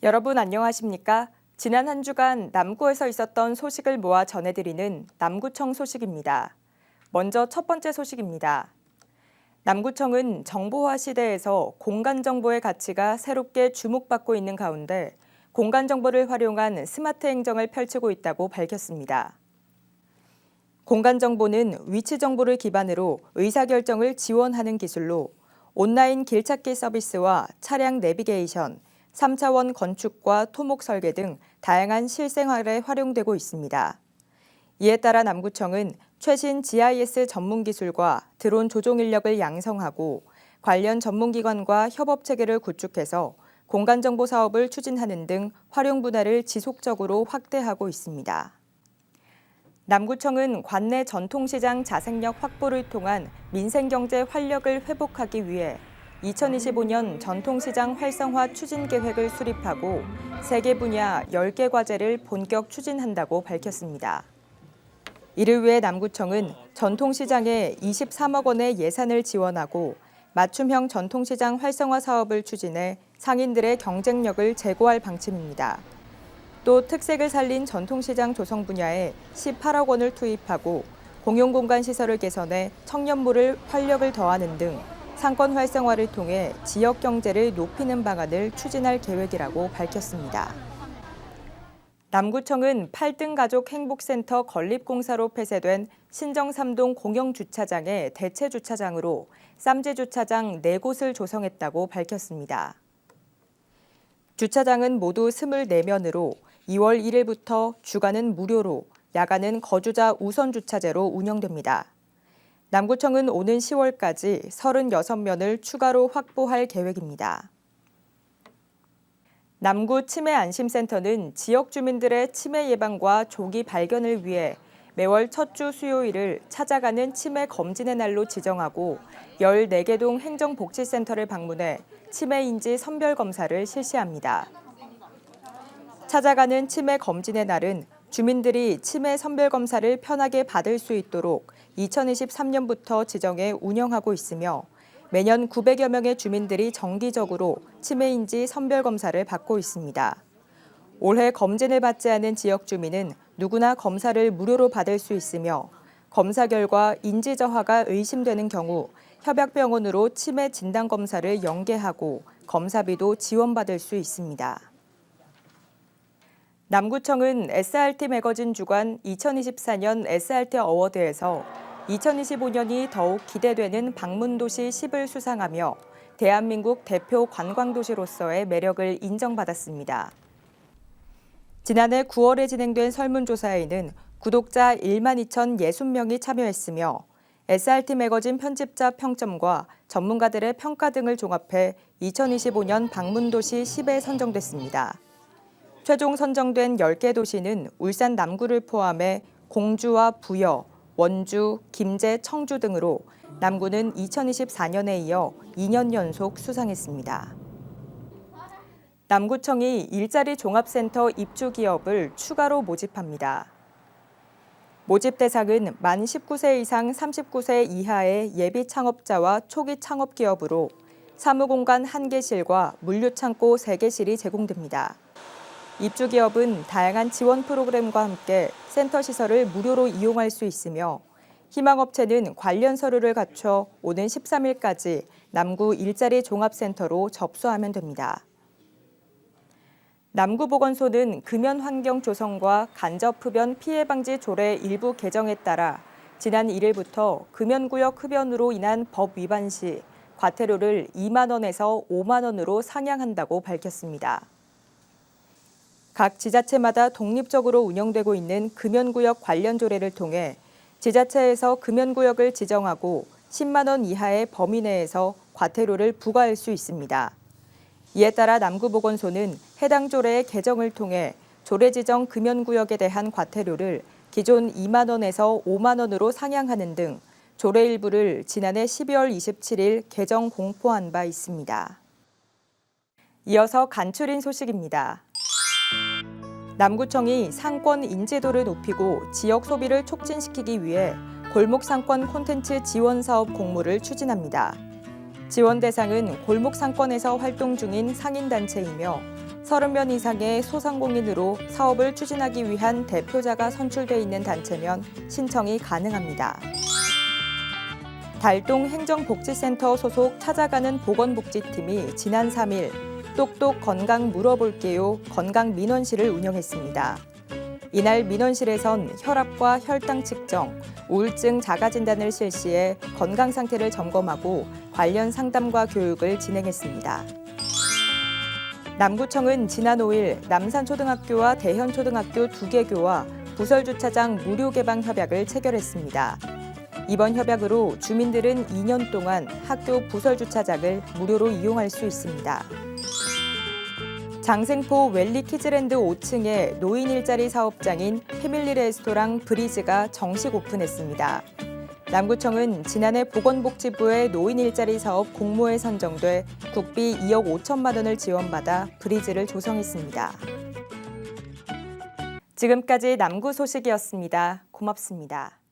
여러분 안녕하십니까? 지난 한 주간 남구에서 있었던 소식을 모아 전해드리는 남구청 소식입니다. 먼저 첫 번째 소식입니다. 남구청은 정보화 시대에서 공간정보의 가치가 새롭게 주목받고 있는 가운데 공간정보를 활용한 스마트 행정을 펼치고 있다고 밝혔습니다. 공간정보는 위치 정보를 기반으로 의사결정을 지원하는 기술로 온라인 길찾기 서비스와 차량 내비게이션, 3차원 건축과 토목 설계 등 다양한 실생활에 활용되고 있습니다. 이에 따라 남구청은 최신 GIS 전문 기술과 드론 조종 인력을 양성하고 관련 전문기관과 협업 체계를 구축해서 공간정보 사업을 추진하는 등 활용 분야를 지속적으로 확대하고 있습니다. 남구청은 관내 전통시장 자생력 확보를 통한 민생경제 활력을 회복하기 위해 2025년 전통시장 활성화 추진 계획을 수립하고 3개 분야 10개 과제를 본격 추진한다고 밝혔습니다. 이를 위해 남구청은 전통시장에 23억 원의 예산을 지원하고 맞춤형 전통시장 활성화 사업을 추진해 상인들의 경쟁력을 제고할 방침입니다. 또 특색을 살린 전통시장 조성 분야에 18억 원을 투입하고 공용공간 시설을 개선해 청년몰을 활력을 더하는 등 상권 활성화를 통해 지역 경제를 높이는 방안을 추진할 계획이라고 밝혔습니다. 남구청은 8등 가족 행복센터 건립공사로 폐쇄된 신정 3동 공영주차장의 대체 주차장으로 쌈지 주차장 4곳을 조성했다고 밝혔습니다. 주차장은 모두 24면으로 2월 1일부터 주간은 무료로 야간은 거주자 우선 주차제로 운영됩니다. 남구청은 오는 10월까지 36면을 추가로 확보할 계획입니다. 남구 치매안심센터는 지역 주민들의 치매 예방과 조기 발견을 위해 매월 첫 주 수요일을 찾아가는 치매 검진의 날로 지정하고 14개 동 행정복지센터를 방문해 치매인지 선별 검사를 실시합니다. 찾아가는 치매 검진의 날은 주민들이 치매 선별 검사를 편하게 받을 수 있도록 2023년부터 지정해 운영하고 있으며 매년 900여 명의 주민들이 정기적으로 치매인지 선별 검사를 받고 있습니다. 올해 검진을 받지 않은 지역 주민은 누구나 검사를 무료로 받을 수 있으며 검사 결과 인지 저하가 의심되는 경우 협약병원으로 치매 진단 검사를 연계하고 검사비도 지원받을 수 있습니다. 남구청은 SRT 매거진 주간 2024년 SRT 어워드에서 2025년이 더욱 기대되는 방문도시 10을 수상하며 대한민국 대표 관광도시로서의 매력을 인정받았습니다. 지난해 9월에 진행된 설문조사에는 구독자 12,060명이 참여했으며 SRT 매거진 편집자 평점과 전문가들의 평가 등을 종합해 2025년 방문도시 10에 선정됐습니다. 최종 선정된 10개 도시는 울산 남구를 포함해 공주와 부여, 원주, 김제, 청주 등으로 남구는 2024년에 이어 2년 연속 수상했습니다. 남구청이 일자리 종합센터 입주 기업을 추가로 모집합니다. 모집 대상은 만 19세 이상 39세 이하의 예비 창업자와 초기 창업 기업으로 사무공간 1개실과 물류창고 3개실이 제공됩니다. 입주 기업은 다양한 지원 프로그램과 함께 센터 시설을 무료로 이용할 수 있으며 희망업체는 관련 서류를 갖춰 오는 13일까지 남구 일자리 종합센터로 접수하면 됩니다. 남구보건소는 금연 환경 조성과 간접 흡연 피해 방지 조례 일부 개정에 따라 지난 1일부터 금연구역 흡연으로 인한 법 위반 시 과태료를 2만 원에서 5만 원으로 상향한다고 밝혔습니다. 각 지자체마다 독립적으로 운영되고 있는 금연구역 관련 조례를 통해 지자체에서 금연구역을 지정하고 10만 원 이하의 범위 내에서 과태료를 부과할 수 있습니다. 이에 따라 남구보건소는 해당 조례의 개정을 통해 조례 지정 금연구역에 대한 과태료를 기존 2만 원에서 5만 원으로 상향하는 등 조례 일부를 지난해 12월 27일 개정 공포한 바 있습니다. 이어서 간추린 소식입니다. 남구청이 상권 인지도를 높이고 지역 소비를 촉진시키기 위해 골목 상권 콘텐츠 지원 사업 공모를 추진합니다. 지원 대상은 골목 상권에서 활동 중인 상인단체이며 30명 이상의 소상공인으로 사업을 추진하기 위한 대표자가 선출돼 있는 단체면 신청이 가능합니다. 달동 행정복지센터 소속 찾아가는 보건복지팀이 지난 3일 똑똑 건강 물어볼게요 건강민원실을 운영했습니다. 이날 민원실에선 혈압과 혈당 측정, 우울증 자가진단을 실시해 건강 상태를 점검하고 관련 상담과 교육을 진행했습니다. 남구청은 지난 5일 남산초등학교와 대현초등학교 2개교와 부설주차장 무료 개방 협약을 체결했습니다. 이번 협약으로 주민들은 2년 동안 학교 부설주차장을 무료로 이용할 수 있습니다. 장생포 웰리 키즈랜드 5층에 노인 일자리 사업장인 패밀리 레스토랑 브리즈가 정식 오픈했습니다. 남구청은 지난해 보건복지부의 노인 일자리 사업 공모에 선정돼 국비 2억 5천만 원을 지원받아 브리즈를 조성했습니다. 지금까지 남구 소식이었습니다. 고맙습니다.